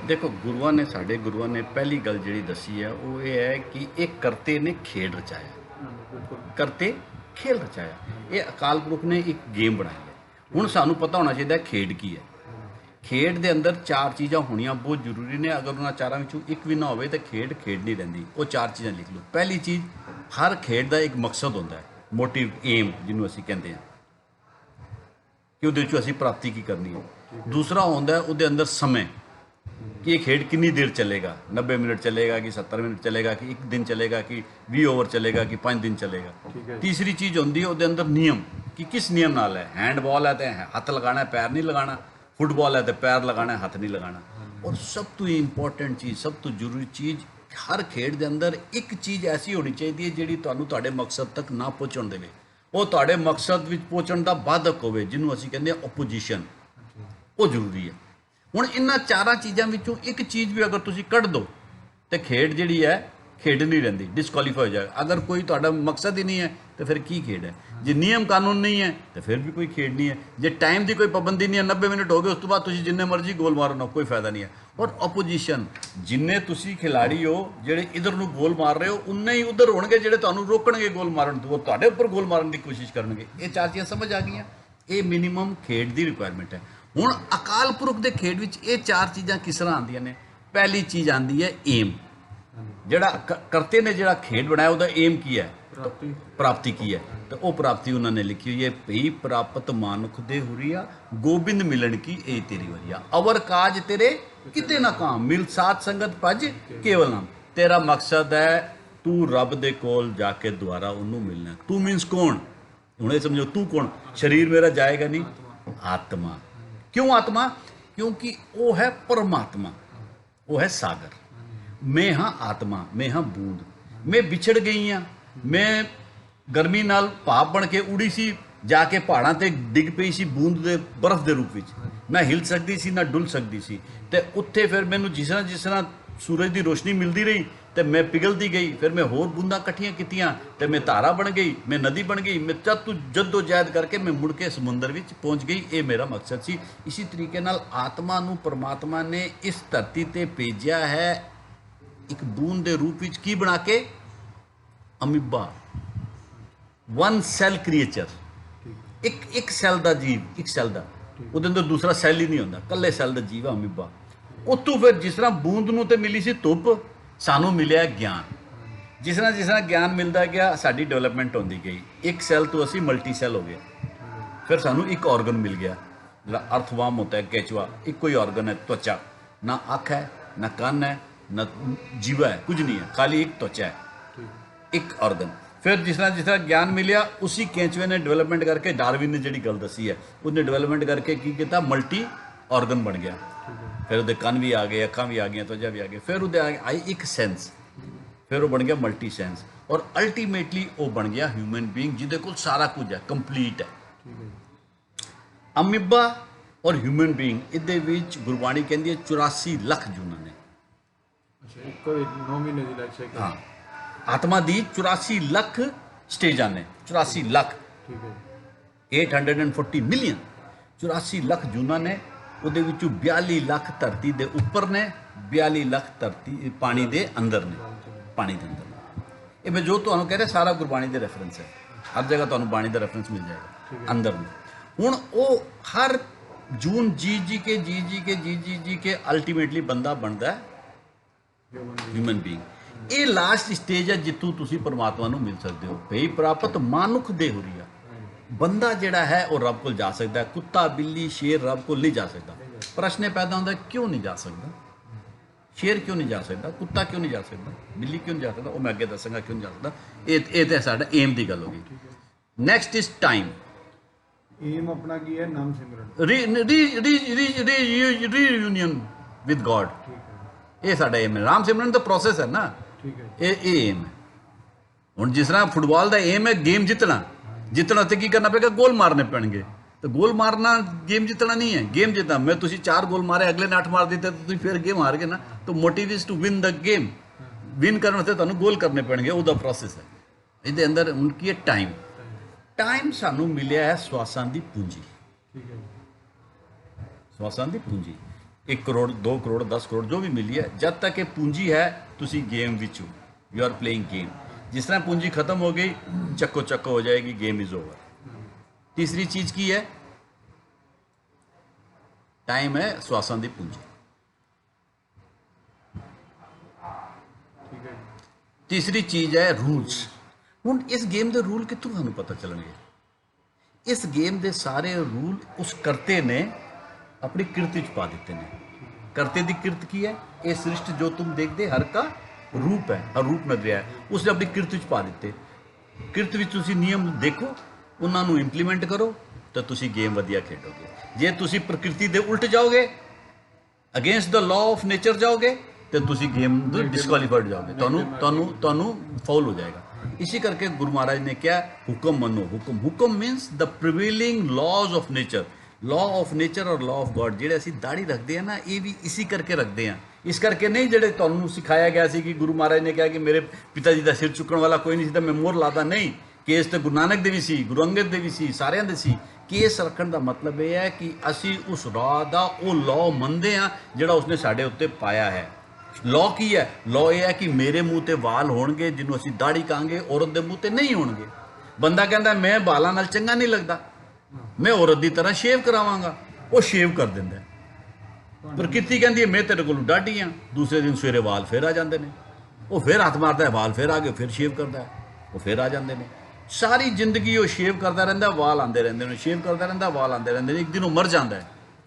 देखो गुरुआ ने साढ़े गुरुआ ने पहली गल जी दसी है वो ये है कि एक करते ने खेड रचाया। बिल्कुल। करते खेल रचाया। हाँ ये अकाल पुरख ने एक गेम बनाई है। हुण सानू पता होना चाहिए खेड की है। खेड के अंदर चार चीज़ां होनियां बहुत जरूरी ने। अगर उन्होंने चारों विचों एक भी ना हो तो खेड खेड नहीं रहिंदी। वो चार चीज़ां लिख लो। पहली चीज़, हर खेड का एक मकसद होंदा है, मोटिव, एम जिन्हों असीं कहते हैं कि उहदे विचों असीं प्राप्ति की करनी है। दूसरा होंदा है उहदे अंदर समय कि ये खेड कितनी देर चलेगा, 90 मिनट चलेगा कि 70 मिनट चलेगा कि एक दिन चलेगा कि 20 ओवर चलेगा कि 5 दिन चलेगा। तीसरी चीज़ होंदी है उहदे अंदर नियम कि किस नियम नाल है। हैंडबॉल है तो हथ लगाना है, पैर नहीं लगाना। फुटबॉल है तो पैर लगाना है, हथ नहीं लगाना। और सब तो इंपॉर्टेंट चीज़, सब तो जरूरी चीज़, हर खेड के अंदर एक चीज़ ऐसी होनी चाहिए जी तुहानू तुहाडे मकसद तक ना पहुँचण देवे। वो तुहाडे मकसद विच पहुँचण दा बाधक होवे, जिन्हों असीं कहंदे हैं ओपोजिशन। वो जरूरी है। हुण इन्हां चारां चीज़ां विचों एक चीज़ भी अगर तुसीं कढ दो तो खेड जिहड़ी है खेड नहीं रहिंदी, डिसक्वालीफाई हो जाएगा। अगर कोई तुहाडा मकसद ही नहीं है तो फिर की खेड है। जे नियम कानून नहीं है तो फिर भी कोई खेड नहीं है। जे टाइम की कोई पाबंदी नहीं है, 90 मिनट हो गए उस तो बाद तुसीं जिन्ने मर्जी गोल मारो ना, कोई फायदा नहीं है। और ओपोजिशन, जिन्ने तुसीं खिलाड़ी हो जिहड़े इधर नूं गोल मार रहे हो, उन्ने ही उधर होणगे जिहड़े तुहानूं रोकणगे गोल मारन तो, वो तुहाडे उपर गोल मारन की कोशिश करनगे। ये चार चीज़ां समझ आ गईयां। ये मिनीमम खेड की रिक्वायरमेंट है। हुण अकाल पुरख के खेड विच ये चार चीज़ां किस तरह आंदियां ने। पहली चीज़ आंदी है एम। जिहड़ा करते ने जिहड़ा खेड बनाया उसका एम की है, तो प्राप्ति की है। तो वो प्राप्ति उन्होंने लिखी हुई है, भई प्राप्त मानुख दे हुरिया, गोबिंद मिलन की ए तेरी वरिया। अवर काज तेरे किते ना काम, मिल साथ संगत भज केवल नाम। तेरा मकसद है तू रब दे कोल जाके दोबारा उन्होंने मिलना। तू मीनस कौन? हुण ये समझो, तू कौन? शरीर मेरा जाएगा नहीं, आत्मा। क्यों आत्मा? क्योंकि वो है परमात्मा, वो है सागर। मैं हाँ आत्मा, मैं हाँ बूंद। मैं विछड़ गई हाँ। मैं गर्मी नाल भाप बन के उड़ी सी, जाके पहाड़ां ते डिग पई सी बूंद दे बर्फ के रूप विच। ना हिल सकती सी ना डुल सकती सी। ते उत्थे फिर मैनू जिस तरह सूरज की रोशनी मिलती रही तो मैं पिघलती गई। फिर मैं होर बूंदां कट्ठियां कीतियां तो मैं धारा बन गई, मैं नदी बन गई। मैं जद्दोजहद करके मैं मुड़ के समुंदर विच पहुंच गई। ये मेरा मकसद सी। इसी तरीके नाल आत्मा नू परमात्मा ने इस धरती ते भेजा है एक बूंद के रूप विच। की बना के? Amoeba, one cell creature. एक सैल का जीव, एक सैल का, वो अंदर दूसरा सैल ही नहीं होंदा, कल्ले सैल का जीव है अमीबा। उतों फिर जिस तरह बूंद नूं ते मिली सी धुप, सानू मिलिया ज्ञान। जिस तरह ज्ञान मिलता गया साडी डेवलपमेंट होती गई। एक सैल तो असी मल्टी सैल हो गए। फिर सानू एक ऑर्गन मिल गया, अर्थवाम होता है, केचुआ। एक कोई ऑर्गन है, त्वचा। ना अख है, ना कान है, ना जीवा है, कुछ नहीं है, खाली एक त्वचा है, एक ऑर्गन। फिर जिस तरह ज्ञान मिलिया, उसी केंचुए ने डेवलपमेंट करके, डार्विन ने जी गल दसी है, उसने डेवलपमेंट करके की किया, मल्टी ऑर्गन बन गया। फिर वो कान भी आ गए, अखा भी आ गई, त्वचा भी आ गई। फिर वो आई एक सेंस, फिर वो बन गया मल्टी सेंस। और अल्टीमेटली वो बन गया ह्यूमन बीइंग, जिहदे कोल सारा कुछ है, कंप्लीट है। अमीबा और ह्यूमन बीइंग, इहदे विच गुरबाणी कहती है 84 लख जूना ने। हाँ, आत्मा दी 84 लख स्टेजां ने, 84 लख, 840 मिलियन, 84 लख जूना ने। ਉਹਦੇ ਵਿੱਚੋਂ 42 ਲੱਖ ਧਰਤੀ ਦੇ ਉੱਪਰ ਨੇ, 42 ਲੱਖ ਧਰਤੀ ਪਾਣੀ ਦੇ ਅੰਦਰ ਨੇ, ਪਾਣੀ ਦੇ ਅੰਦਰ। ਇਹ ਮੈਂ ਜੋ ਤੁਹਾਨੂੰ ਕਹਿ ਰਿਹਾ ਸਾਰਾ ਗੁਰਬਾਣੀ ਦੇ ਰੈਫਰੈਂਸ ਹੈ। ਹਰ ਜਗ੍ਹਾ ਤੁਹਾਨੂੰ ਬਾਣੀ ਦਾ ਰੈਫਰੈਂਸ ਮਿਲ ਜਾਏਗਾ ਅੰਦਰ ਨੂੰ। ਹੁਣ ਉਹ ਹਰ ਜੂਨ ਜੀ ਕੇ ਅਲਟੀਮੇਟਲੀ ਬੰਦਾ ਬਣਦਾ ਹਿਊਮਨ ਬੀਇੰਗ। ਇਹ ਲਾਸਟ ਸਟੇਜ ਹੈ ਜਿੱਥੋਂ ਤੁਸੀਂ ਪਰਮਾਤਮਾ ਨੂੰ ਮਿਲ ਸਕਦੇ ਹੋ। ਭਈ ਪ੍ਰਾਪਤ ਮਾਨੁਖ ਦੇ ਹੁਰੀਆ। बंदा जिहड़ा है वो रब को जा सकता है, कुत्ता बिल्ली शेर रब को नहीं जा सकता। प्रश्न पैदा होता है क्यों नहीं जा सकता? शेर क्यों नहीं जा सकता? कुत्ता क्यों नहीं जा सकता? बिल्ली क्यों नहीं जा सकता? वो मैं अगे दसांगा क्यों नहीं जा सकता। ये तो साडा एम की गल होगी। Next is time. एम अपना की है? नाम सिमरन, रीयूनियन विद गॉड। ये साडा एम है। राम सिमरन तो प्रोसेस है ना, ये एम है। हुण जिस तरह फुटबॉल का एम है गेम जितना, जितना तो की करना पेगा, गोल मारने पैणगे। तो गोल मारना गेम जितना नहीं है। गेम जितना मैं तुसी 4 गोल मारे, अगले ने 8 मार देते तो फिर गेम हार गए ना। तो motive is to win the game. Win करने से तुहानू गोल करने पैणगे, वो प्रोसेस है। इहदे अंदर उनकी है टाइम। टाइम सानू मिलिया है श्वासां दी पूंजी, श्वासां दी पूंजी। 1 ਕਰੋੜ 2 ਕਰੋੜ 10 ਕਰੋੜ ਜੋ ਵੀ ਮਿਲੀ ਹੈ, ਜਦ ਤੱਕ ਇਹ ਪੂੰਜੀ ਹੈ ਤੁਸੀਂ ਗੇਮ ਵਿੱਚ ਹੋ, ਯੂ ਆਰ ਪਲੇਇੰਗ ਗੇਮ। ਜਿਸ ਤਰ੍ਹਾਂ ਪੂੰਜੀ ਖਤਮ ਹੋ ਗਈ, ਚੱਕੋ ਚੱਕੋ ਹੋ ਜਾਏਗੀ, गेम इज ओवर। तीसरी चीज की है टाइम है श्वासां दी पूंजी। ठीक है जी। तीसरी चीज है रूल्स। हुण इस गेम दे रूल कित्थों सानूं पता चलणगे? इस गेम दे सारे रूल उस करते ने अपनी किरत च पा दिते ने। करते दी किरत की है? ये सृष्टि जो तुम देखते हर का रूप है, हर रूप नजरिया है, उसने अपनी किरत च पा दिते। किरत विच तुसीं नियम देखो, ਉਹਨਾਂ ਨੂੰ ਇੰਪਲੀਮੈਂਟ ਕਰੋ ਤਾਂ ਤੁਸੀਂ ਗੇਮ ਵਧੀਆ ਖੇਡੋਗੇ। ਜੇ ਤੁਸੀਂ ਪ੍ਰਕਿਰਤੀ ਦੇ ਉਲਟ ਜਾਓਗੇ, against the law of nature ਜਾਓਗੇ, ਤੇ ਤੁਸੀਂ ਗੇਮ ਤੋਂ ਡਿਸਕੁਆਲੀਫਾਈਡ ਜਾਓਗੇ, ਤੁਹਾਨੂੰ ਫਾਉਲ ਹੋ ਜਾਏਗਾ। ਇਸੇ ਕਰਕੇ ਗੁਰੂ ਮਹਾਰਾਜ ਨੇ ਕਿਹਾ ਹੁਕਮ ਮੰਨੋ। ਹੁਕਮ means the prevailing laws of nature. Law of nature ਔਰ ਲਾਅ ਆਫ ਗॉड ਜਿਹੜੇ ਅਸੀਂ ਦਾੜੀ ਰੱਖਦੇ ਆ ਨਾ, ਇਹ ਵੀ ਇਸੇ ਕਰਕੇ ਰੱਖਦੇ ਆ। ਇਸ ਕਰਕੇ ਨਹੀਂ ਜਿਹੜੇ ਤੁਹਾਨੂੰ ਸਿਖਾਇਆ ਗਿਆ ਸੀ ਕਿ ਗੁਰੂ ਮਹਾਰਾਜ ਨੇ ਕਿਹਾ ਕਿ ਮੇਰੇ ਪਿਤਾ ਜੀ ਦਾ ਸਿਰ ਚੁੱਕਣ ਵਾਲਾ ਕੋਈ ਨਹੀਂ ਸੀ ਤਾਂ ਮੈਂ ਮੋਹਰ ਲਾਦਾ, ਨਹੀਂ। ਕੇਸ ਤੇ ਗੁਰੂ ਨਾਨਕ ਦੇ ਵੀ ਸੀ, ਗੁਰੂ ਅੰਗਦ ਦੇ ਵੀ ਸੀ, ਸਾਰਿਆਂ ਦੇ ਸੀ। ਕੇਸ ਰੱਖਣ ਦਾ ਮਤਲਬ ਇਹ ਹੈ ਕਿ ਅਸੀਂ ਉਸ ਰਾਹ ਦਾ ਉਹ ਲਾਅ ਮੰਨਦੇ ਆ ਜਿਹੜਾ ਉਸਨੇ ਸਾਡੇ ਉੱਤੇ ਪਾਇਆ ਹੈ। ਲਾਅ ਕੀ ਹੈ? ਲਾਅ ਇਹ ਹੈ ਕਿ ਮੇਰੇ ਮੂੰਹ ਤੇ ਵਾਲ ਹੋਣਗੇ ਜਿਹਨੂੰ ਅਸੀਂ ਦਾੜੀ ਕਹਾਂਗੇ, ਔਰਤ ਦੇ ਮੂੰਹ ਤੇ ਨਹੀਂ ਹੋਣਗੇ। ਬੰਦਾ ਕਹਿੰਦਾ ਮੈਂ ਵਾਲਾਂ ਨਾਲ ਚੰਗਾ ਨਹੀਂ ਲੱਗਦਾ, ਮੈਂ ਔਰਤ ਦੀ ਤਰ੍ਹਾਂ ਸ਼ੇਵ ਕਰਾਵਾਂਗਾ, ਉਹ ਸ਼ੇਵ ਕਰ ਦਿੰਦਾ। ਪ੍ਰਕਿਰਤੀ ਕਹਿੰਦੀ ਹੈ ਮੈਂ ਤੇਰੇ ਕੋਲੋਂ ਡਾਢੀ ਆ, ਦੂਸਰੇ ਦਿਨ ਸਵੇਰੇ ਵਾਲ ਫਿਰ ਆ ਜਾਂਦੇ ਨੇ, ਉਹ ਫਿਰ ਹੱਥ ਮਾਰਦਾ ਹੈ, ਵਾਲ ਫਿਰ ਆ ਗਏ, ਫਿਰ ਸ਼ੇਵ ਕਰਦਾ ਹੈ, ਉਹ ਫਿਰ ਆ ਜਾਂਦੇ ਨੇ। ਸਾਰੀ ਜ਼ਿੰਦਗੀ ਉਹ ਸ਼ੇਵ ਕਰਦਾ ਰਹਿੰਦਾ, ਵਾਲ ਆਉਂਦੇ ਰਹਿੰਦੇ ਨੇ, ਸ਼ੇਵ ਕਰਦਾ ਰਹਿੰਦਾ, ਵਾਲ ਆਉਂਦੇ ਰਹਿੰਦੇ ਨੇ। ਇੱਕ ਦਿਨ ਉਹ ਮਰ ਜਾਂਦਾ ਹੈ,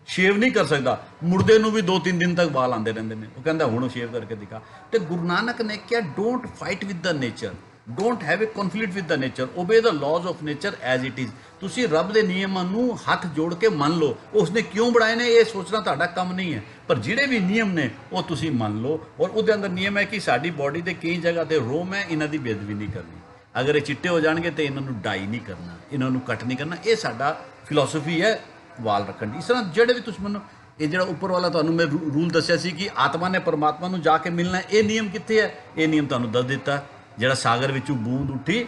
ਸ਼ੇਵ ਨਹੀਂ ਕਰ ਸਕਦਾ, ਮੁਰਦੇ ਨੂੰ ਵੀ 2-3 ਦਿਨ ਤੱਕ ਵਾਲ ਆਉਂਦੇ ਰਹਿੰਦੇ ਨੇ। ਉਹ ਕਹਿੰਦਾ ਹੁਣ ਸ਼ੇਵ ਕਰਕੇ ਦਿਖਾ। ਤੇ ਗੁਰੂ ਨਾਨਕ ਨੇ ਕਿਹਾ don't fight with the nature, don't have A conflict with the nature, obey the ਲਾਜ਼ of nature as it is. ਤੁਸੀਂ ਰੱਬ ਦੇ ਨਿਯਮਾਂ ਨੂੰ ਹੱਥ ਜੋੜ ਕੇ ਮੰਨ ਲਓ। ਉਸਨੇ ਕਿਉਂ ਬਣਾਏ ਨੇ ਇਹ ਸੋਚਣਾ ਤੁਹਾਡਾ ਕੰਮ ਨਹੀਂ ਹੈ, ਪਰ ਜਿਹੜੇ ਵੀ ਨਿਯਮ ਨੇ ਉਹ ਤੁਸੀਂ ਮੰਨ ਲਓ। ਔਰ ਉਹਦੇ ਅੰਦਰ ਨਿਯਮ ਹੈ ਕਿ ਸਾਡੀ ਬਾਡੀ ਦੇ ਕਈ ਜਗ੍ਹਾ ਤੇ ਰੋਮ ਹੈ, ਇਹਨਾਂ ਦੀ ਬੇਅਦਬੀ ਨਹੀਂ ਕਰਨੀ। ਅਗਰ ਇਹ ਚਿੱਟੇ ਹੋ ਜਾਣਗੇ ਤੇ ਇਹਨਾਂ ਨੂੰ ਡਾਈ ਨਹੀਂ ਕਰਨਾ, ਇਹਨਾਂ ਨੂੰ ਕੱਟ ਨਹੀਂ ਕਰਨਾ। ਇਹ ਸਾਡਾ ਫਿਲਾਸਫੀ ਹੈ ਵਾਲ ਰੱਖਣ ਦੀ। ਇਸ ਤਰ੍ਹਾਂ ਜਿਹੜੇ ਵੀ ਤੁਸੀਂ ਮੰਨੋ, ਇਹ ਜਿਹੜਾ ਉੱਪਰ ਵਾਲਾ ਤੁਹਾਨੂੰ ਮੈਂ ਰੂਲ ਦੱਸਿਆ ਸੀ ਕਿ ਆਤਮਾ ਨੇ ਪਰਮਾਤਮਾ ਨੂੰ ਜਾ ਕੇ ਮਿਲਣਾ, ਇਹ ਨਿਯਮ ਕਿੱਥੇ ਹੈ? ਇਹ ਨਿਯਮ ਤੁਹਾਨੂੰ ਦੱਸ ਦਿੱਤਾ। ਜਿਹੜਾ ਸਾਗਰ ਵਿੱਚੋਂ ਬੂੰਦ ਉੱਠੀ,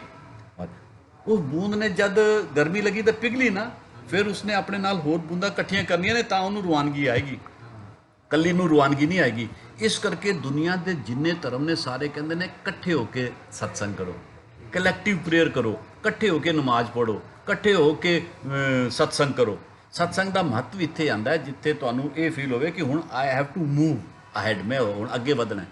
ਉਸ ਬੂੰਦ ਨੇ ਜਦ ਗਰਮੀ ਲੱਗੀ ਤਾਂ ਪਿਘਲੀ ਨਾ, ਫਿਰ ਉਸਨੇ ਆਪਣੇ ਨਾਲ ਹੋਰ ਬੂੰਦਾਂ ਇਕੱਠੀਆਂ ਕਰਨੀਆਂ ਨੇ ਤਾਂ ਉਹਨੂੰ ਰਵਾਨਗੀ ਆਏਗੀ, ਕੱਲੀ ਨੂੰ ਰਵਾਨਗੀ ਨਹੀਂ ਆਏਗੀ। ਇਸ ਕਰਕੇ ਦੁਨੀਆ ਦੇ ਜਿੰਨੇ ਧਰਮ ਨੇ ਸਾਰੇ ਕਹਿੰਦੇ ਨੇ ਇਕੱਠੇ ਹੋ ਕੇ ਸਤਸੰਗ ਕਰੋ, ਕਲੈਕਟਿਵ ਪ੍ਰੇਅਰ ਕਰੋ, ਇਕੱਠੇ ਹੋ ਕੇ ਨਮਾਜ਼ ਪੜ੍ਹੋ, ਇਕੱਠੇ ਹੋ ਕੇ ਸਤਸੰਗ ਕਰੋ। ਸਤਸੰਗ ਦਾ ਮਹੱਤਵ ਇੱਥੇ ਆਉਂਦਾ ਹੈ ਜਿੱਥੇ ਤੁਹਾਨੂੰ ਇਹ ਫੀਲ ਹੋਵੇ ਕਿ ਹੁਣ I have to move ahead, ਮੈਂ ਹੁਣ ਅੱਗੇ ਵਧਣਾ,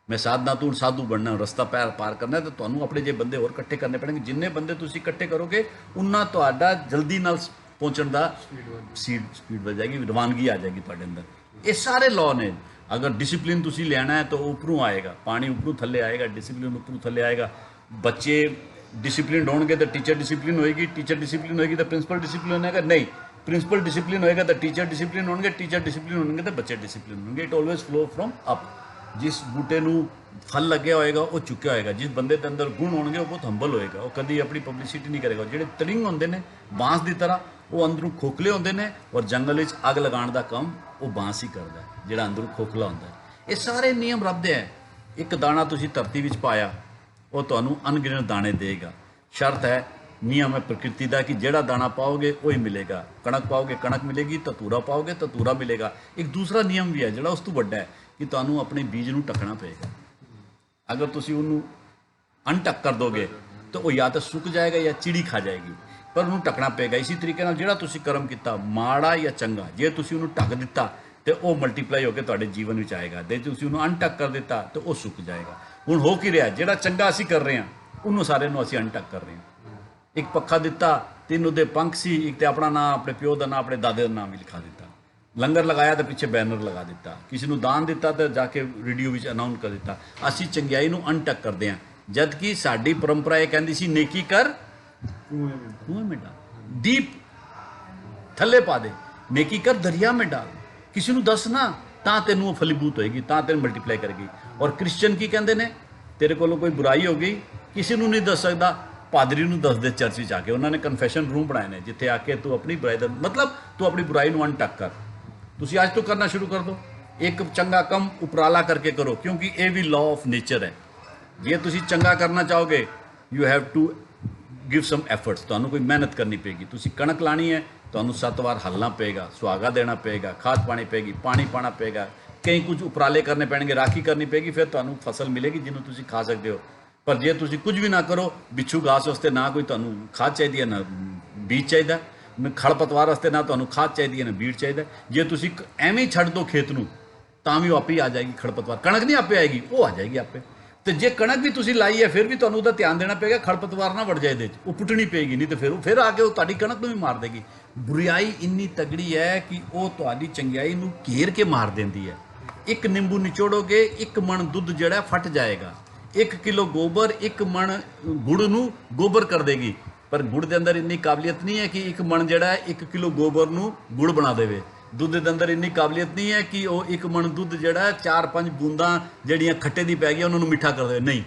ਮੈਂ ਸਾਧਨਾ ਤੋਂ ਸਾਧੂ ਬਣਨਾ, ਰਸਤਾ ਪਾਰ ਕਰਨਾ। ਤਾਂ ਤੁਹਾਨੂੰ ਆਪਣੇ ਜੇ ਬੰਦੇ ਹੋਰ ਇਕੱਠੇ ਕਰਨੇ ਪੈਣਗੇ। ਜਿੰਨੇ ਬੰਦੇ ਤੁਸੀਂ ਇਕੱਠੇ ਕਰੋਗੇ ਉਨਾ ਤੁਹਾਡਾ ਜਲਦੀ ਨਾਲ ਪਹੁੰਚਣ ਦਾ ਸਪੀਡ ਵਧ ਜਾਏਗੀ, ਰਵਾਨਗੀ ਆ ਜਾਏਗੀ ਤੁਹਾਡੇ ਅੰਦਰ। ਇਹ ਸਾਰੇ ਲਾਅ ਨੇ। ਅਗਰ ਡਿਸਿਪਲਿਨ ਤੁਸੀਂ ਲੈਣਾ ਹੈ ਤਾਂ ਉੱਪਰੋਂ ਆਏਗਾ, ਪਾਣੀ ਉੱਪਰੋਂ ਥੱਲੇ ਆਏਗਾ, ਡਿਸਿਪਲਿਨ ਉੱਪਰੋਂ ਥੱਲੇ ਆਏਗਾ। ਬੱਚੇ ਡਿਸਿਪਲਿਨ ਹੋਣਗੇ ਤਾਂ ਟੀਚਰ ਡਿਸਿਪਲਿਨ ਹੋਏਗੀ, ਟੀਚਰ ਡਿਸਿਪਲਿਨ ਹੋਏਗੀ ਤਾਂ ਪ੍ਰਿੰਸੀਪਲ ਡਿਸਿਪਲਿਨ ਹੋਏਗਾ। ਨਹੀਂ, ਪ੍ਰਿੰਸੀਪਲ ਡਿਸਿਪਲਿਨ ਹੋਏਗਾ ਤਾਂ ਟੀਚਰ ਡਿਸਿਪਲਿਨ ਹੋਣਗੇ, ਟੀਚਰ ਡਿਸਿਪਲਿਨ ਹੋਣਗੇ ਤਾਂ ਬੱਚੇ ਡਿਸਿਪਲਿਨ ਹੋਣਗੇ। It always flow from up. ਜਿਸ ਬੂਟੇ ਨੂੰ ਫਲ ਲੱਗਿਆ ਹੋਏਗਾ ਉਹ ਚੁੱਕਿਆ ਹੋਏਗਾ, ਜਿਸ ਬੰਦੇ ਦੇ ਅੰਦਰ ਗੁਣ ਹੋਣਗੇ ਉਹ ਬਹੁਤ ਹੰਬਲ ਹੋਏਗਾ, ਉਹ ਕਦੀ ਆਪਣੀ ਪਬਲਿਸਿਟੀ ਨਹੀਂ ਕਰੇਗਾ। ਜਿਹੜੇ ਤਰਿੰਗ ਹੁੰਦੇ ਨੇ ਬਾਂਸ ਦੀ ਤਰ੍ਹਾਂ, ਉਹ ਅੰਦਰੋਂ ਖੋਖਲੇ ਹੁੰਦੇ ਨੇ, ਔਰ ਜੰਗਲ ਵਿੱਚ ਅੱਗ ਲਗਾਉਣ ਦਾ ਕੰਮ ਉਹ ਬਾਂਸ ਹੀ ਕਰਦਾ ਜਿਹੜਾ ਅੰਦਰੋਂ ਖੋਖਲਾ ਹੁੰਦਾ ਹੈ। ਇਹ ਸਾਰੇ ਨਿਯਮ ਰੱਬ ਦੇ ਹੈ। ਇੱਕ ਦਾਣਾ ਤੁਸੀਂ ਧਰਤੀ ਵਿੱਚ ਪਾਇਆ, ਉਹ ਤੁਹਾਨੂੰ ਅਣਗਿਣਤ ਦਾਣੇ ਦੇਗਾ। ਸ਼ਰਤ ਹੈ, ਨਿਯਮ ਹੈ ਪ੍ਰਕਿਰਤੀ ਦਾ ਕਿ ਜਿਹੜਾ ਦਾਣਾ ਪਾਓਗੇ ਉਹ ਹੀ ਮਿਲੇਗਾ। ਕਣਕ ਪਾਓਗੇ ਕਣਕ ਮਿਲੇਗੀ, ਧਤੂਰਾ ਪਾਓਗੇ ਧਤੂਰਾ ਮਿਲੇਗਾ। ਇੱਕ ਦੂਸਰਾ ਨਿਯਮ ਵੀ ਹੈ ਜਿਹੜਾ ਉਸ ਤੋਂ ਵੱਡਾ ਹੈ ਕਿ ਤੁਹਾਨੂੰ ਆਪਣੇ ਬੀਜ ਨੂੰ ਢੱਕਣਾ ਪਏਗਾ। ਅਗਰ ਤੁਸੀਂ ਉਹਨੂੰ ਅਣਢੱਕ ਕਰ ਦੋਗੇ ਤਾਂ ਉਹ ਜਾਂ ਤਾਂ ਸੁੱਕ ਜਾਏਗਾ ਜਾਂ ਚਿੜੀ ਖਾ ਜਾਏਗੀ, ਪਰ ਉਹਨੂੰ ਢੱਕਣਾ ਪਏਗਾ। ਇਸੇ ਤਰੀਕੇ ਨਾਲ ਜਿਹੜਾ ਤੁਸੀਂ ਕਰਮ ਕੀਤਾ, ਮਾੜਾ ਜਾਂ ਚੰਗਾ, ਜੇ ਤੁਸੀਂ ਉਹਨੂੰ ਢੱਕ ਦਿੱਤਾ ਤੇ ਉਹ ਮਲਟੀਪਲਾਈ ਹੋ ਕੇ ਤੁਹਾਡੇ ਜੀਵਨ ਵਿੱਚ ਆਏਗਾ। ਜੇ ਤੁਸੀਂ ਉਹਨੂੰ ਅਣਢੱਕ ਕਰ ਦਿੱਤਾ ਤਾਂ ਉਹ ਸੁੱਕ ਜਾਏਗਾ। ਹੁਣ ਹੋ ਕੀ ਰਿਹਾ? ਜਿਹੜਾ ਚੰਗਾ ਅਸੀਂ ਕਰ ਰਹੇ ਹਾਂ ਉਹਨੂੰ ਸਾਰੇ ਨੂੰ ਅਸੀਂ ਅਣਢੱਕ ਕਰ ਰਹੇ ਹਾਂ। ਇੱਕ ਪੱਖਾ ਦਿੱਤਾ, 3 ਉਹਦੇ ਪੰਖ ਸੀ, ਇੱਕ ਤੇ ਆਪਣਾ ਨਾਂ, ਆਪਣੇ ਪਿਓ ਦਾ ਨਾਂ, ਆਪਣੇ ਦਾਦੇ ਦਾ ਨਾਮ ਵੀ ਲਿਖਾ ਦਿੱਤਾ। ਲੰਗਰ ਲਗਾਇਆ ਤਾਂ ਪਿੱਛੇ ਬੈਨਰ ਲਗਾ ਦਿੱਤਾ। ਕਿਸੇ ਨੂੰ ਦਾਨ ਦਿੱਤਾ ਤਾਂ ਜਾ ਕੇ ਰੇਡੀਓ ਵਿੱਚ ਅਨਾਉਂਸ ਕਰ ਦਿੱਤਾ। ਅਸੀਂ ਚੰਗਿਆਈ ਨੂੰ ਅਣਢੱਕ ਕਰਦੇ ਹਾਂ, ਜਦ ਕਿ ਸਾਡੀ ਪਰੰਪਰਾ ਇਹ ਕਹਿੰਦੀ ਸੀ ਨੇਕੀ ਕਰ ਕੁएं में डाल, ਦੀਪ ਥੱਲੇ ਪਾ ਦੇ, ਨੇਕੀ ਕਰ ਦਰਿਆ में डाल। ਕਿਸੇ ਨੂੰ ਦੱਸ ਨਾ, ਤਾਂ ਤੈਨੂੰ ਉਹ ਫਲੀਭੂਤ ਹੋਏਗੀ, ਤਾਂ ਤੈਨੂੰ ਮਲਟੀਪਲਾਈ ਕਰੇਗੀ। ਔਰ ਕ੍ਰਿਸਚਨ ਕੀ ਕਹਿੰਦੇ ਨੇ? ਤੇਰੇ ਕੋਲੋਂ ਕੋਈ ਬੁਰਾਈ ਹੋ ਗਈ, ਕਿਸੇ ਨੂੰ ਨਹੀਂ ਦੱਸ ਸਕਦਾ, ਪਾਦਰੀ ਨੂੰ ਦੱਸਦੇ ਚਰਚ ਵਿੱਚ ਆ ਕੇ। ਉਹਨਾਂ ਨੇ ਕਨਫੈਸ਼ਨ ਰੂਮ ਬਣਾਏ ਨੇ ਜਿੱਥੇ ਆ ਕੇ ਤੂੰ ਆਪਣੀ ਬੁਰਾਈ ਦਾ ਮਤਲਬ ਤੂੰ ਆਪਣੀ ਬੁਰਾਈ ਨੂੰ ਅਣਢੱਕ ਕਰ। ਤੁਸੀਂ ਅੱਜ ਤੋਂ ਕਰਨਾ ਸ਼ੁਰੂ ਕਰ ਦਿਓ। ਇੱਕ ਚੰਗਾ ਕੰਮ ਉਪਰਾਲਾ ਕਰਕੇ ਕਰੋ, ਕਿਉਂਕਿ ਇਹ ਵੀ ਲਾਅ ਆਫ ਨੇਚਰ ਹੈ। ਜੇ ਤੁਸੀਂ ਚੰਗਾ ਕਰਨਾ ਚਾਹੋਗੇ, you have to give some efforts. ਤੁਹਾਨੂੰ ਕੋਈ ਮਿਹਨਤ ਕਰਨੀ ਪਏਗੀ। ਤੁਸੀਂ ਕਣਕ ਲਾਣੀ ਹੈ, ਤੁਹਾਨੂੰ 7 ਵਾਰ ਹੱਲਣਾ ਪਏਗਾ, ਸੁਹਾਗਾ ਦੇਣਾ ਪਏਗਾ, ਖਾਦ ਪਾਣੀ ਪਏਗੀ, ਪਾਣੀ ਪਾਣਾ ਪਏਗਾ, ਕਈ ਕੁਝ ਉਪਰਾਲੇ ਕਰਨੇ ਪੈਣਗੇ, ਰਾਖੀ ਕਰਨੀ ਪਏਗੀ, ਫਿਰ ਤੁਹਾਨੂੰ ਫਸਲ ਮਿਲੇਗੀ ਜਿਹਨੂੰ ਤੁਸੀਂ ਖਾ ਸਕਦੇ ਹੋ। ਪਰ ਜੇ ਤੁਸੀਂ ਕੁਝ ਵੀ ਨਾ ਕਰੋ, ਬਿੱਛੂ ਘਾਸ ਵਾਸਤੇ ਨਾ ਕੋਈ ਤੁਹਾਨੂੰ ਖਾਦ ਚਾਹੀਦੀ ਹੈ, ਨਾ ਬੀਜ ਚਾਹੀਦਾ, ਖੜਪਤਵਾਰ ਵਾਸਤੇ ਨਾ ਤੁਹਾਨੂੰ ਖਾਦ ਚਾਹੀਦੀ ਹੈ, ਨਾ ਬੀਜ ਚਾਹੀਦਾ। ਜੇ ਤੁਸੀਂ ਐਵੇਂ ਹੀ ਛੱਡ ਦਿਓ ਖੇਤ ਨੂੰ ਤਾਂ ਵੀ ਉਹ ਆਪੇ ਹੀ ਆ ਜਾਏਗੀ ਖੜਪਤਵਾਰ। ਕਣਕ ਨਹੀਂ ਆਪੇ ਆਏਗੀ, ਉਹ ਆ ਜਾਏਗੀ ਆਪੇ। ਤੇ ਜੇ ਕਣਕ ਵੀ ਤੁਸੀਂ ਲਾਈ ਹੈ ਫਿਰ ਵੀ ਤੁਹਾਨੂੰ ਉਹਦਾ ਧਿਆਨ ਦੇਣਾ ਪਏਗਾ, ਖੜਪਤਵਾਰ ਨਾ ਵੜ ਜਾਏ ਇਹਦੇ 'ਚ, ਉਹ ਪੁੱਟਣੀ ਪਏਗੀ, ਨਹੀਂ ਤੇ ਫਿਰ ਆ ਕੇ ਉਹ ਤੁਹਾਡੀ ਕਣਕ ਨੂੰ ਵੀ ਮਾਰ ਦੇਗੀ। ਬੁਰਾਈ ਇੰਨੀ ਤਗੜੀ ਹੈ ਕਿ ਉਹ ਤੁਹਾਡੀ ਚੰਗਿਆਈ ਨੂੰ ਘੇਰ ਕੇ ਮਾਰ ਦਿੰਦੀ ਹੈ। ਇੱਕ ਨਿੰਬੂ ਨਿਚੋੜੋਗੇ, 1 ਮਣ ਦੁੱਧ ਜਿਹੜਾ ਫਟ ਜਾਏਗਾ। 1 ਕਿਲੋ ਗੋਬਰ 1 ਮਣ ਗੁੜ ਨੂੰ ਗੋਬਰ ਕਰ ਦੇਗੀ। ਪਰ ਗੁੜ ਦੇ ਅੰਦਰ ਇੰਨੀ ਕਾਬਲੀਅਤ ਨਹੀਂ ਹੈ ਕਿ 1 ਮਣ ਜਿਹੜਾ 1 ਕਿਲੋ ਗੋਬਰ ਨੂੰ ਗੁੜ ਬਣਾ ਦੇਵੇ। ਦੁੱਧ ਦੇ ਅੰਦਰ ਇੰਨੀ ਕਾਬਲੀਅਤ ਨਹੀਂ ਹੈ ਕਿ ਉਹ 1 ਮਣ ਦੁੱਧ ਜਿਹੜਾ 4-5 ਬੂੰਦਾਂ ਜਿਹੜੀਆਂ ਖੱਟੇ ਦੀ ਪੈ ਗਈਆਂ ਉਹਨਾਂ ਨੂੰ ਮਿੱਠਾ ਕਰ ਦੇਵੇ। ਨਹੀਂ,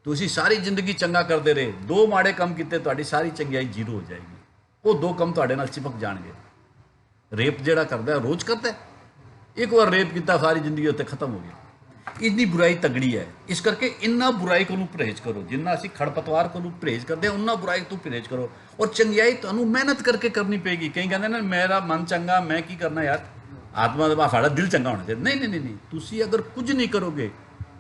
ਤੁਸੀਂ ਸਾਰੀ ਜ਼ਿੰਦਗੀ ਚੰਗਾ ਕਰਦੇ ਰਹੇ, 2 ਮਾੜੇ ਕੰਮ ਕੀਤੇ, ਤੁਹਾਡੀ ਸਾਰੀ ਚੰਗਿਆਈ ਜ਼ੀਰੋ ਹੋ ਜਾਏਗੀ। ਉਹ 2 ਕੰਮ ਤੁਹਾਡੇ ਨਾਲ ਚਿਪਕ ਜਾਣਗੇ। ਰੇਪ ਜਿਹੜਾ ਕਰਦਾ ਰੋਜ਼ ਕਰਦਾ, ਇੱਕ ਵਾਰ ਰੇਪ ਕੀਤਾ ਸਾਰੀ ਜ਼ਿੰਦਗੀ ਉੱਤੇ ਖਤਮ ਹੋ ਗਈ। ਇੰਨੀ ਬੁਰਾਈ ਤਗੜੀ ਹੈ। ਇਸ ਕਰਕੇ ਇੰਨਾ ਬੁਰਾਈ ਕੋਲੋਂ ਪਰਹੇਜ਼ ਕਰੋ, ਜਿੰਨਾ ਅਸੀਂ ਖੜਪਤਵਾਰ ਕੋਲੋਂ ਪਰਹੇਜ਼ ਕਰਦੇ ਹਾਂ ਉਹਨਾਂ ਬੁਰਾਈ ਤੋਂ ਪਰਹੇਜ਼ ਕਰੋ। ਔਰ ਚੰਗਿਆਈ ਤੁਹਾਨੂੰ ਮਿਹਨਤ ਕਰਕੇ ਕਰਨੀ ਪਏਗੀ। ਕਈ ਕਹਿੰਦੇ ਨੇ ਮੇਰਾ ਮਨ ਚੰਗਾ, ਮੈਂ ਕੀ ਕਰਨਾ ਯਾਰ, ਆਤਮਾ ਦਾ ਸਾਡਾ ਦਿਲ ਚੰਗਾ ਹੋਣਾ ਚਾਹੀਦਾ। ਨਹੀਂ, ਤੁਸੀਂ ਅਗਰ ਕੁਝ ਨਹੀਂ ਕਰੋਗੇ,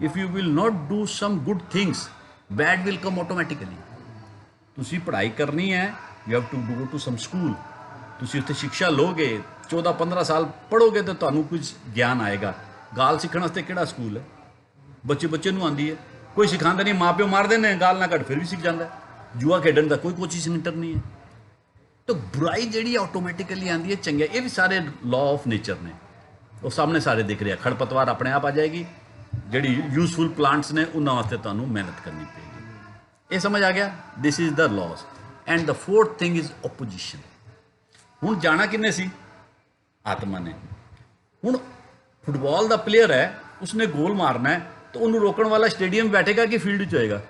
if you will not do some good things, bad will come automatically. ਤੁਸੀਂ ਪੜ੍ਹਾਈ ਕਰਨੀ ਹੈ, you have to go to some school. ਤੁਸੀਂ ਉੱਥੇ ਸਿੱਖਿਆ ਲਓਗੇ, 14-15 ਸਾਲ ਪੜ੍ਹੋਗੇ ਤਾਂ ਤੁਹਾਨੂੰ ਕੁਝ ਗਿਆਨ ਆਏਗਾ। ਗਾਲ ਸਿੱਖਣ ਵਾਸਤੇ ਕਿਹੜਾ ਸਕੂਲ ਹੈ? ਬੱਚੇ ਨੂੰ ਆਉਂਦੀ ਹੈ, ਕੋਈ ਸਿਖਾਉਂਦਾ ਨਹੀਂ। ਮਾਂ ਪਿਓ ਮਾਰਦੇ ਨੇ, ਗਾਲ ਨਾ ਕੱਢ, ਫਿਰ ਵੀ ਸਿੱਖ ਜਾਂਦਾ। ਜੂਆ ਖੇਡਣ ਦਾ ਕੋਈ ਕੋਚਿੰਗ ਸੈਂਟਰ ਨਹੀਂ ਹੈ। ਤਾਂ ਬੁਰਾਈ ਜਿਹੜੀ ਆਟੋਮੈਟਿਕਲੀ ਆਉਂਦੀ ਹੈ, ਚੰਗਿਆ ਇਹ ਵੀ ਸਾਰੇ ਲਾਅ ਆਫ ਨੇਚਰ ਨੇ, ਉਹ ਸਾਹਮਣੇ ਸਾਰੇ ਦਿਖ ਰਿਹਾ। ਖੜਪਤਵਾਰ ਆਪਣੇ ਆਪ ਆ ਜਾਏਗੀ। ਜਿਹੜੀ ਯੂਜ਼ਫੁਲ ਪਲਾਂਟਸ ਨੇ ਉਹਨਾਂ ਵਾਸਤੇ ਤੁਹਾਨੂੰ ਮਿਹਨਤ ਕਰਨੀ ਪਏਗੀ। ਇਹ ਸਮਝ ਆ ਗਿਆ? This is the ਲਾਜ਼। And the 4th thing is opposition. ਹੁਣ ਜਾਣਾ ਕਿੰਨੇ ਸੀ? ਆਤਮਾ ਨੇ। ਹੁਣ ਫੁੱਟਬਾਲ ਦਾ ਪਲੇਅਰ ਹੈ, ਉਸਨੇ ਗੋਲ ਮਾਰਨਾ ਹੈ, ਤਾਂ ਉਹਨੂੰ ਰੋਕਣ ਵਾਲਾ ਸਟੇਡੀਅਮ ਬੈਠੇਗਾ ਕਿ ਫੀਲਡ 'ਚ ਹੋਏਗਾ?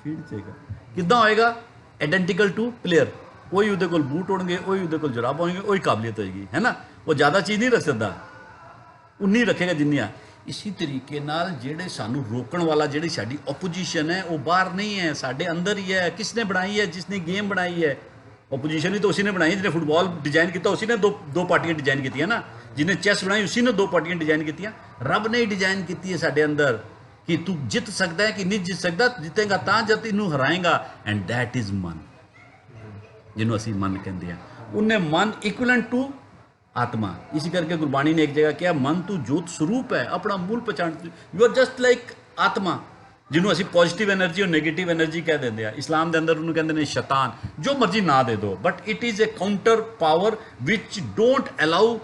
ਫੀਲਡ 'ਚ ਹੋਏਗਾ। ਕਿੱਦਾਂ ਹੋਏਗਾ? Identical to player. ਉਹੀ ਉਹਦੇ ਕੋਲ ਬੂਟ ਹੋਣਗੇ, ਉਹੀ ਉਹਦੇ ਕੋਲ ਜੁਰਾਬ ਹੋਣਗੇ, ਉਹੀ ਕਾਬਲੀਅਤ ਹੋਏਗੀ, ਹੈ ਨਾ। ਉਹ ਜ਼ਿਆਦਾ ਚੀਜ਼ ਨਹੀਂ ਰੱਖ ਸਕਦਾ, ਉਨੀ ਰੱਖੇਗਾ ਜਿੰਨੀਆਂ। ਇਸੀ ਤਰੀਕੇ ਨਾਲ ਜਿਹੜੇ ਸਾਨੂੰ ਰੋਕਣ ਵਾਲਾ, ਜਿਹੜੀ ਸਾਡੀ ਓਪੋਜੀਸ਼ਨ ਹੈ, ਉਹ ਬਾਹਰ ਨਹੀਂ ਹੈ, ਸਾਡੇ ਅੰਦਰ ਹੀ ਹੈ। ਕਿਸ ਨੇ ਬਣਾਈ ਹੈ? ਜਿਸਨੇ ਗੇਮ ਬਣਾਈ ਹੈ। ਓਪੋਜੀਸ਼ਨ ਹੀ ਤਾਂ ਉसी ने बनाई, ਜਿਹਨੇ ਫੁੱਟਬਾਲ डिजाइन किया उसी ने दो पार्टियां डिजाइन की ना। जिन्हें चैस बनाई उसी ने 2 पार्टियां डिजाइन की। रब ने ही डिजाइन की है साढ़े अंदर कि तू जित सकता है कि नहीं जित सकता। जितेगा ਤਾਂ जब इनू हराएगा। एंड दैट इज मन, जिन्हों असी मन कहते हैं। उन्हें मन इक्वलेंट टू आत्मा। इसी करके गुरबाणी ने एक जगह कहा, मन तू जोत स्वरूप है, अपना मूल पहचान। यू आर जस्ट लाइक आत्मा, ਜਿਹਨੂੰ ਅਸੀਂ ਪੋਜ਼ਿਟਿਵ એનર્ਜੀ ਔਰ ਨੈਗੇਟਿਵ એનર્ਜੀ ਕਹਿ ਦਿੰਦੇ ਆ। ਇਸਲਾਮ ਦੇ ਅੰਦਰ ਉਹਨੂੰ ਕਹਿੰਦੇ ਨੇ ਸ਼ੈਤਾਨ। ਜੋ ਮਰਜ਼ੀ ਨਾ ਦੇ ਦਿਓ, but it is a counter power which don't allow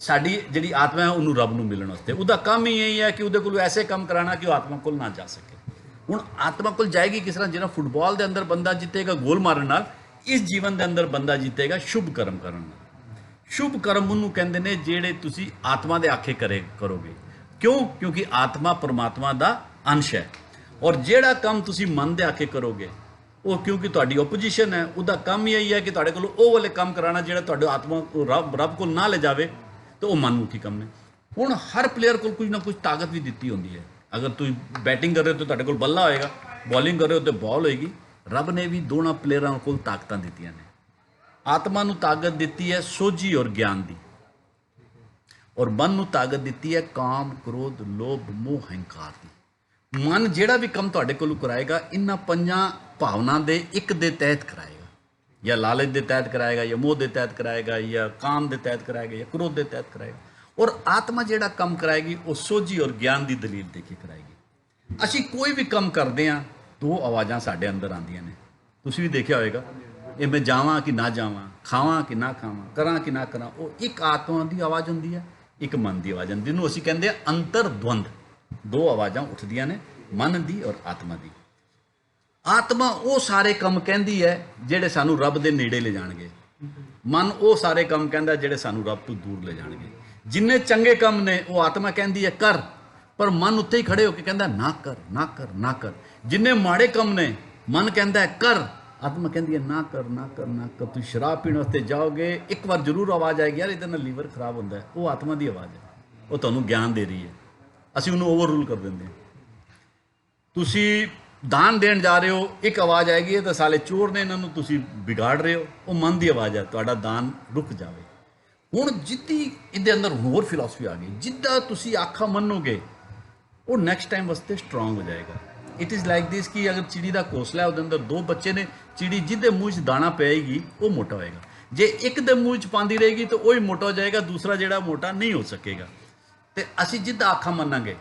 ਸਾਡੀ ਜਿਹੜੀ ਆਤਮਾ ਹੈ ਉਹਨੂੰ ਰੱਬ ਨੂੰ ਮਿਲਣ ਵਾਸਤੇ। ਉਹਦਾ ਕੰਮ ਹੀ ਇਹੀ ਹੈ ਕਿ ਉਹਦੇ ਕੋਲ ਐਸੇ ਕੰਮ ਕਰਾਉਣਾ ਕਿ ਉਹ ਆਤਮਾ ਕੋਲ ਨਾ ਜਾ ਸਕੇ। ਹੁਣ ਆਤਮਾ ਕੋਲ ਜਾਏਗੀ ਕਿਸ ਤਰ੍ਹਾਂ? ਜਿਹੜਾ ਫੁੱਟਬਾਲ ਦੇ ਅੰਦਰ ਬੰਦਾ ਜਿੱਤੇਗਾ ਗੋਲ ਮਾਰਨ ਨਾਲ, ਇਸ ਜੀਵਨ ਦੇ ਅੰਦਰ ਬੰਦਾ ਜਿੱਤੇਗਾ ਸ਼ੁਭ ਕਰਮ ਕਰਨ ਨਾਲ। ਸ਼ੁਭ ਕਰਮ ਉਹਨੂੰ ਕਹਿੰਦੇ ਨੇ ਜਿਹੜੇ ਤੁਸੀਂ ਆਤਮਾ ਦੇ ਆਖੇ ਕਰੋਗੇ। ਕਿਉਂ? ਕਿਉਂਕਿ ਆਤਮਾ ਪਰਮਾਤਮਾ ਦਾ ਅੰਸ਼ ਹੈ। ਔਰ ਜਿਹੜਾ ਕੰਮ ਤੁਸੀਂ ਮਨ ਦੇ ਆਖੇ ਕਰੋਗੇ, ਉਹ ਕਿਉਂਕਿ ਤੁਹਾਡੀ ਓਪੋਜੀਸ਼ਨ ਹੈ, ਉਹਦਾ ਕੰਮ ਹੀ ਇਹੀ ਹੈ ਕਿ ਤੁਹਾਡੇ ਕੋਲ ਉਹ ਵਾਲੇ ਕੰਮ ਕਰਾਉਣਾ ਜਿਹੜਾ ਤੁਹਾਡੇ ਆਤਮਾ ਰੱਬ ਕੋਲ ਨਾ ਲੈ ਜਾਵੇ, ਤਾਂ ਉਹ ਮਨਮੁਖੀ ਕੰਮ ਨੇ। ਹੁਣ ਹਰ ਪਲੇਅਰ ਕੋਲ ਕੁਝ ਨਾ ਕੁਝ ਤਾਕਤ ਵੀ ਦਿੱਤੀ ਹੁੰਦੀ ਹੈ। ਅਗਰ ਤੁਸੀਂ ਬੈਟਿੰਗ ਕਰ ਰਹੇ ਹੋ ਤਾਂ ਤੁਹਾਡੇ ਕੋਲ ਬੱਲਾ ਹੋਏਗਾ, ਬੋਲਿੰਗ ਕਰ ਰਹੇ ਹੋ ਤਾਂ ਬਾਲ ਹੋਏਗੀ। ਰੱਬ ਨੇ ਵੀ ਦੋਨਾਂ ਪਲੇਅਰਾਂ ਕੋਲ ਤਾਕਤਾਂ ਦਿੱਤੀਆਂ ਨੇ। ਆਤਮਾ ਨੂੰ ਤਾਕਤ ਦਿੱਤੀ ਹੈ ਸੋਝੀ ਔਰ ਗਿਆਨ ਦੀ, ਔਰ ਮਨ ਨੂੰ ਤਾਕਤ ਦਿੱਤੀ ਹੈ ਕਾਮ, ਕ੍ਰੋਧ, ਲੋਭ, ਮੋਹ, ਹੰਕਾਰ ਦੀ। ਮਨ ਜਿਹੜਾ ਵੀ ਕੰਮ ਤੁਹਾਡੇ ਕੋਲੋਂ ਕਰਾਏਗਾ, ਇਹਨਾਂ 5 ਭਾਵਨਾ ਦੇ ਇੱਕ ਦੇ ਤਹਿਤ ਕਰਾਏਗਾ। ਜਾਂ ਲਾਲਚ ਦੇ ਤਹਿਤ ਕਰਾਏਗਾ, ਜਾਂ ਮੋਹ ਦੇ ਤਹਿਤ ਕਰਾਏਗਾ, ਜਾਂ ਕਾਮ ਦੇ ਤਹਿਤ ਕਰਾਏਗਾ, ਜਾਂ ਕ੍ਰੋਧ ਦੇ ਤਹਿਤ ਕਰਾਏਗਾ। ਔਰ ਆਤਮਾ ਜਿਹੜਾ ਕੰਮ ਕਰਾਏਗੀ ਉਹ ਸੋਝੀ ਔਰ ਗਿਆਨ ਦੀ ਦਲੀਲ ਦੇ ਕੇ ਕਰਾਏਗੀ। ਅਸੀਂ ਕੋਈ ਵੀ ਕੰਮ ਕਰਦੇ ਹਾਂ, 2 ਆਵਾਜ਼ਾਂ ਸਾਡੇ ਅੰਦਰ ਆਉਂਦੀਆਂ ਨੇ। ਤੁਸੀਂ ਵੀ ਦੇਖਿਆ ਹੋਏਗਾ, ਇਹ ਮੈਂ ਜਾਵਾਂ ਕਿ ਨਾ ਜਾਵਾਂ, ਖਾਵਾਂ ਕਿ ਨਾ ਖਾਵਾਂ, ਕਰਾਂ ਕਿ ਨਾ ਕਰਾਂ। ਉਹ ਇੱਕ ਆਤਮਾ ਦੀ ਆਵਾਜ਼ ਹੁੰਦੀ ਹੈ, ਇੱਕ ਮਨ ਦੀ ਆਵਾਜ਼ ਹੁੰਦੀ, ਜਿਹਨੂੰ ਅਸੀਂ ਕਹਿੰਦੇ ਆ ਅੰਤਰਦਵੰਦ। 2 ਆਵਾਜ਼ਾਂ ਉੱਠਦੀਆਂ ਨੇ, ਮਨ ਦੀ ਔਰ ਆਤਮਾ ਦੀ। ਆਤਮਾ ਉਹ ਸਾਰੇ ਕੰਮ ਕਹਿੰਦੀ ਹੈ ਜਿਹੜੇ ਸਾਨੂੰ ਰੱਬ ਦੇ ਨੇੜੇ ਲੈ ਜਾਣਗੇ। ਮਨ ਉਹ ਸਾਰੇ ਕੰਮ ਕਹਿੰਦਾ ਜਿਹੜੇ ਸਾਨੂੰ ਰੱਬ ਤੋਂ ਦੂਰ ਲੈ ਜਾਣਗੇ। ਜਿੰਨੇ ਚੰਗੇ ਕੰਮ ਨੇ ਉਹ ਆਤਮਾ ਕਹਿੰਦੀ ਹੈ ਕਰ, ਪਰ ਮਨ ਉੱਥੇ ਹੀ ਖੜੇ ਹੋ ਕੇ ਕਹਿੰਦਾ ਨਾ ਕਰ, ਨਾ ਕਰ, ਨਾ ਕਰ। ਜਿੰਨੇ ਮਾੜੇ ਕੰਮ ਨੇ ਮਨ ਕਹਿੰਦਾ ਹੈ ਕਰ, ਆਤਮਾ ਕਹਿੰਦੀ ਹੈ ਨਾ ਕਰ, ਨਾ ਕਰ, ਨਾ ਕਰ। ਤੁਸੀਂ ਸ਼ਰਾਬ ਪੀਣ ਵਾਸਤੇ ਜਾਓਗੇ, ਇੱਕ ਵਾਰ ਜ਼ਰੂਰ ਆਵਾਜ਼ ਆਏਗੀ ਯਾਰ ਇਹਦੇ ਨਾਲ ਲੀਵਰ ਖਰਾਬ ਹੁੰਦਾ ਹੈ। ਉਹ ਆਤਮਾ ਦੀ ਆਵਾਜ਼ ਹੈ, ਉਹ ਤੁਹਾਨੂੰ ਗਿਆਨ ਦੇ ਰਹੀ ਹੈ। ਅਸੀਂ ਉਹਨੂੰ ਓਵਰ ਰੂਲ ਕਰ ਦਿੰਦੇ ਹਾਂ। ਤੁਸੀਂ ਦਾਨ ਦੇਣ ਜਾ ਰਹੇ ਹੋ, ਇੱਕ ਆਵਾਜ਼ ਆਏਗੀ ਇਹ ਤਾਂ ਸਾਲੇ ਚੋਰ ਨੇ, ਇਹਨਾਂ ਨੂੰ ਤੁਸੀਂ ਵਿਗਾੜ ਰਹੇ ਹੋ, ਉਹ ਮਨ ਦੀ ਆਵਾਜ਼ ਹੈ, ਤੁਹਾਡਾ ਦਾਨ ਰੁਕ ਜਾਵੇ। ਹੁਣ ਜਿੱਦੀ ਇਹਦੇ ਅੰਦਰ ਹੋਰ ਫਿਲਾਸਫੀ ਆ ਗਈ, ਜਿੱਦਾਂ ਤੁਸੀਂ ਆਖਾ ਮੰਨੋਗੇ ਉਹ ਨੈਕਸਟ ਟਾਈਮ ਵਾਸਤੇ ਸਟਰੋਂਗ ਹੋ ਜਾਏਗਾ। ਇਟ ਇਜ਼ ਲਾਈਕ ਦਿਸ ਕਿ ਅਗਰ ਚਿੜੀ ਦਾ ਘੋਂਸਲਾ ਹੈ, ਉਹਦੇ ਅੰਦਰ ਦੋ ਬੱਚੇ ਨੇ, ਚਿੜੀ ਜਿਹਦੇ ਮੂੰਹ 'ਚ ਦਾਣਾ ਪਏਗੀ ਉਹ ਮੋਟਾ ਹੋਏਗਾ, ਜੇ ਇੱਕ ਦੇ ਮੂੰਹ 'ਚ ਪਾਉਂਦੀ ਰਹੇਗੀ ਤਾਂ ਉਹ ਹੀ ਮੋਟਾ ਹੋ ਜਾਏਗਾ, ਦੂਸਰਾ ਜਿਹੜਾ ਮੋਟਾ ਨਹੀਂ ਹੋ ਸਕੇਗਾ। ਤੇ ਅਸੀਂ ਜਿੱਦਾਂ ਆਖਾ ਮੰਨਾਂਗੇ,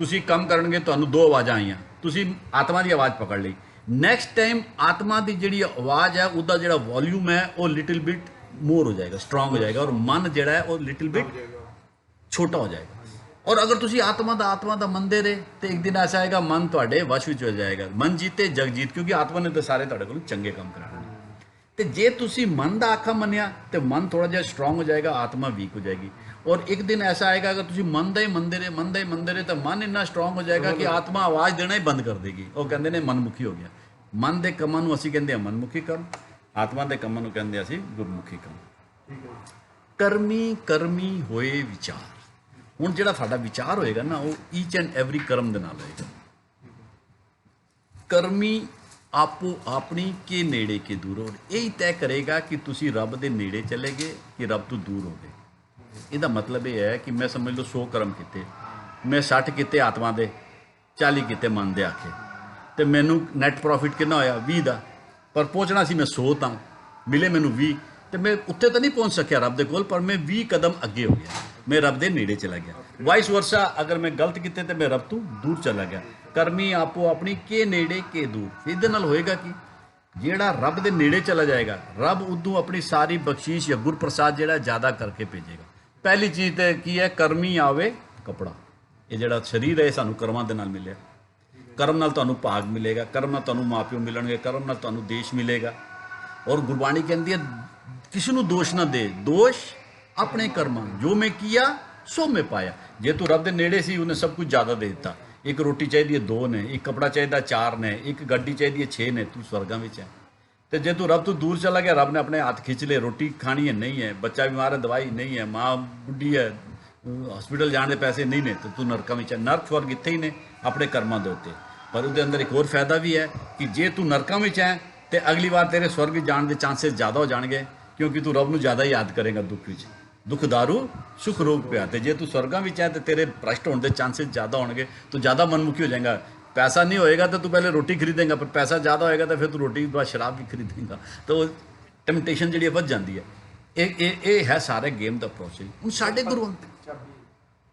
ਤੁਸੀਂ ਕੰਮ ਕਰਨਗੇ, ਤੁਹਾਨੂੰ ਦੋ ਆਵਾਜ਼ਾਂ ਆਈਆਂ, ਤੁਸੀਂ ਆਤਮਾ ਦੀ ਆਵਾਜ਼ ਪਕੜ ਲਈ, ਨੈਕਸਟ ਟਾਈਮ ਆਤਮਾ ਦੀ ਜਿਹੜੀ ਆਵਾਜ਼ ਹੈ ਉਹਦਾ ਜਿਹੜਾ ਵੋਲਿਊਮ ਹੈ ਉਹ ਲਿਟਲ ਬਿਟ ਮੋਰ ਹੋ ਜਾਏਗਾ, ਸਟਰੋਂਗ ਹੋ ਜਾਏਗਾ, ਔਰ ਮਨ ਜਿਹੜਾ ਹੈ ਉਹ ਲਿਟਲ ਬਿਟ ਛੋਟਾ ਹੋ ਜਾਏਗਾ। ਔਰ ਅਗਰ ਤੁਸੀਂ ਆਤਮਾ ਦਾ ਮੰਨਦੇ ਰਹੇ ਤੇ ਇੱਕ ਦਿਨ ਐਸਾ ਆਏਗਾ ਮਨ ਤੁਹਾਡੇ ਵਸ਼ ਵਿੱਚ ਹੋ ਜਾਏਗਾ, ਮਨ ਜੀਤੇ ਜਗ ਜੀਤ, ਕਿਉਂਕਿ ਆਤਮਾ ਨੇ ਤਾਂ ਸਾਰੇ ਤੁਹਾਡੇ ਕੋਲ ਚੰਗੇ ਕੰਮ ਕਰਾਉਣੇ। ਤੇ ਜੇ ਤੁਸੀਂ ਮਨ ਦਾ ਆਖਾ ਮੰਨਿਆ ਤੇ ਮਨ ਥੋੜਾ ਜਿਹਾ ਸਟਰੋਂਗ ਹੋ ਜਾਏਗਾ, ਆਤਮਾ ਵੀਕ ਹੋ ਜਾਏਗੀ। ਔਰ ਇੱਕ ਦਿਨ ਐਸਾ ਆਏਗਾ ਅਗਰ ਤੁਸੀਂ ਮੰਨਦੇ ਹੀ ਮੰਨਦੇ ਰਹੇ ਤਾਂ ਮਨ ਇੰਨਾ ਸਟਰੋਂਗ ਹੋ ਜਾਏਗਾ ਕਿ ਆਤਮਾ ਆਵਾਜ਼ ਦੇਣਾ ਹੀ ਬੰਦ ਕਰ ਦੇਗੀ। ਉਹ ਕਹਿੰਦੇ ਨੇ ਮਨਮੁਖੀ ਹੋ ਗਿਆ। ਮਨ ਦੇ ਕੰਮਾਂ ਨੂੰ ਅਸੀਂ ਕਹਿੰਦੇ ਹਾਂ ਮਨਮੁਖੀ ਕੰਮ, ਆਤਮਾ ਦੇ ਕੰਮਾਂ ਨੂੰ ਕਹਿੰਦੇ ਅਸੀਂ ਗੁਰਮੁਖੀ ਕੰਮ। ਠੀਕ ਹੈ ਜੀ। ਕਰਮੀ ਹੋਏ ਵਿਚਾਰ। ਹੁਣ ਜਿਹੜਾ ਸਾਡਾ ਵਿਚਾਰ ਹੋਏਗਾ ਨਾ ਉਹ ਈਚ ਐਂਡ ਐਵਰੀ ਕਰਮ ਦੇ ਨਾਲ ਹੋਏਗਾ। ਕਰਮੀ ਆਪੋ ਆਪਣੀ ਕੇ ਨੇੜੇ ਕੇ ਦੂਰ ਹੋ, ਇਹ ਹੀ ਤੈਅ ਕਰੇਗਾ ਕਿ ਤੁਸੀਂ ਰੱਬ ਦੇ ਨੇੜੇ ਚਲੇ ਗਏ ਕਿ ਰੱਬ ਤੋਂ ਦੂਰ ਹੋ ਗਏ। ਇਹਦਾ ਮਤਲਬ ਇਹ ਹੈ ਕਿ ਮੈਂ ਸਮਝ ਲਓ 100 ਕਰਮ ਕੀਤੇ, ਮੈਂ 60 ਕੀਤੇ ਆਤਮਾ ਦੇ, 40 ਕੀਤੇ ਮਨ ਦੇ ਆਖੇ, ਤੇ ਮੈਨੂੰ ਨੈਟ ਪ੍ਰੋਫਿਟ ਕਿੰਨਾ ਹੋਇਆ 20 ਦਾ, ਪਰ ਪਹੁੰਚਣਾ ਸੀ ਮੈਂ 100 ਤਾਂ ਮਿਲੇ ਮੈਨੂੰ 20, ਤੇ ਮੈਂ ਉੱਥੇ ਤਾਂ ਨਹੀਂ ਪਹੁੰਚ ਸਕਿਆ ਰੱਬ ਦੇ ਕੋਲ, ਪਰ ਮੈਂ 20 ਕਦਮ ਅੱਗੇ ਹੋ ਗਿਆ, ਮੈਂ ਰੱਬ ਦੇ ਨੇੜੇ ਚਲਾ ਗਿਆ। ਵਾਈਸ ਵਰਸਾ, ਅਗਰ ਮੈਂ ਗਲਤ ਕੀਤੇ ਤੇ ਮੈਂ ਰੱਬ ਤੋਂ ਦੂਰ ਚਲਾ ਗਿਆ। ਕਰਮੀ ਆਪੋ ਆਪਣੀ ਕੇ ਨੇੜੇ ਕੇ ਦੂਰ। ਇਹਦੇ ਨਾਲ ਹੋਏਗਾ ਕਿ ਜਿਹੜਾ ਰੱਬ ਦੇ ਨੇੜੇ ਚਲਾ ਜਾਏਗਾ, ਰੱਬ ਉਦੋਂ ਆਪਣੀ ਸਾਰੀ ਬਖਸ਼ੀਸ਼ ਜਾਂ ਗੁਰਪ੍ਰਸਾਦ ਜਿਹੜਾ ਜ਼ਿਆਦਾ ਕਰਕੇ ਭੇਜੇਗਾ। ਪਹਿਲੀ ਚੀਜ਼ ਤੇ ਕੀ ਹੈ, ਕਰਮੀ ਆਵੇ ਕਪੜਾ। ਇਹ ਜਿਹੜਾ ਸਰੀਰ ਹੈ ਸਾਨੂੰ ਕਰਮਾਂ ਦੇ ਨਾਲ ਮਿਲਿਆ, ਕਰਮ ਨਾਲ ਤੁਹਾਨੂੰ ਭਾਗ ਮਿਲੇਗਾ, ਕਰਮ ਨਾਲ ਤੁਹਾਨੂੰ ਮਾਪਿਓ ਮਿਲਣਗੇ, ਕਰਮ ਨਾਲ ਤੁਹਾਨੂੰ ਦੇਸ਼ ਮਿਲੇਗਾ। ਔਰ ਗੁਰਬਾਣੀ ਕਹਿੰਦੀ ਹੈ ਕਿਸੇ ਨੂੰ ਦੋਸ਼ ਨਾ ਦੇ, ਦੋਸ਼ ਆਪਣੇ ਕਰਮਾਂ, ਜੋ ਮੈਂ ਕੀਆ ਸੋ ਮੈਂ ਪਾਇਆ। ਜੇ ਤੂੰ ਰੱਬ ਦੇ ਨੇੜੇ ਸੀ ਉਹਨੇ ਸਭ ਕੁਝ ਜ਼ਿਆਦਾ ਦੇ ਦਿੱਤਾ, ਇੱਕ ਰੋਟੀ ਚਾਹੀਦੀ ਹੈ 2 ਨੇ, ਇੱਕ ਕਪੜਾ ਚਾਹੀਦਾ 4 ਨੇ, ਇੱਕ ਗੱਡੀ ਚਾਹੀਦੀ ਹੈ 6 ਨੇ, ਤੂੰ ਸਵਰਗਾਂ ਵਿੱਚ ਹੈ। ਤੇ ਜੇ ਤੂੰ ਰੱਬ ਤੋਂ ਦੂਰ ਚਲਾ ਗਿਆ, ਰੱਬ ਨੇ ਆਪਣੇ ਹੱਥ ਖਿੱਚ ਲਏ, ਰੋਟੀ ਖਾਣੀ ਹੈ ਨਹੀਂ ਹੈ, ਬੱਚਾ ਬਿਮਾਰ ਹੈ ਦਵਾਈ ਨਹੀਂ ਹੈ, ਮਾਂ ਬੁੱਢੀ ਹੈ ਹਸਪੀਟਲ ਜਾਣ ਦੇ ਪੈਸੇ ਨਹੀਂ ਨੇ, ਤੇ ਤੂੰ ਨਰਕਾਂ ਵਿੱਚ ਹੈ। ਨਰਕ ਸਵਰਗ ਇੱਥੇ ਹੀ ਨੇ ਆਪਣੇ ਕਰਮਾਂ ਦੇ ਉੱਤੇ। ਪਰ ਉਹਦੇ ਅੰਦਰ ਇੱਕ ਹੋਰ ਫਾਇਦਾ ਵੀ ਹੈ ਕਿ ਜੇ ਤੂੰ ਨਰਕਾਂ ਵਿੱਚ ਹੈ ਤੇ ਅਗਲੀ ਵਾਰ ਤੇਰੇ ਸਵਰਗ ਵਿੱਚ ਜਾਣ ਦੇ ਚਾਂਸਸ ਜ਼ਿਆਦਾ ਹੋ ਜਾਣਗੇ, ਕਿਉਂਕਿ ਤੂੰ ਰੱਬ ਨੂੰ ਜ਼ਿਆਦਾ ਯਾਦ ਕਰੇਗਾ ਦੁੱਖ ਵਿੱਚ। ਦੁੱਖ ਦਾਰੂ ਸੁਖ ਰੋਗ ਪਿਆ। ਤੇ ਜੇ ਤੂੰ ਸਵਰਗਾਂ ਵਿੱਚ ਹੈ ਤੇ ਤੇਰੇ ਭ੍ਰਸ਼ਟ ਹੋਣ ਦੇ ਚਾਂਸਸ ਜ਼ਿਆਦਾ ਹੋਣਗੇ, ਤੂੰ ਜ਼ਿਆਦਾ ਮਨਮੁਖੀ ਹੋ ਜਾਏਗਾ। ਪੈਸਾ ਨਹੀਂ ਹੋਏਗਾ ਤਾਂ ਤੂੰ ਪਹਿਲੇ ਰੋਟੀ ਖਰੀਦੇਗਾ, ਪਰ ਪੈਸਾ ਜ਼ਿਆਦਾ ਹੋਏਗਾ ਤਾਂ ਫਿਰ ਤੂੰ ਰੋਟੀ ਬਾਅਦ ਸ਼ਰਾਬ ਵੀ ਖਰੀਦੇਗਾ। ਤਾਂ ਉਹ ਟੈਂਪਟੇਸ਼ਨ ਜਿਹੜੀ ਵੱਧ ਜਾਂਦੀ ਹੈ। ਇਹ ਹੈ ਸਾਰੇ ਗੇਮ ਦਾ ਪ੍ਰੋਸੈਸ। ਹੁਣ ਸਾਡੇ ਗੁਰੂ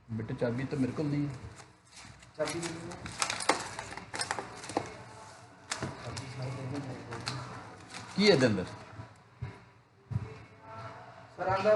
ਬੇਟੇ ਚਾਬੀ ਤਾਂ ਮੇਰੇ ਕੋਲ ਨਹੀਂ ਹੈ। ਕੀ ਹੈ ਇਹਦੇ ਅੰਦਰ?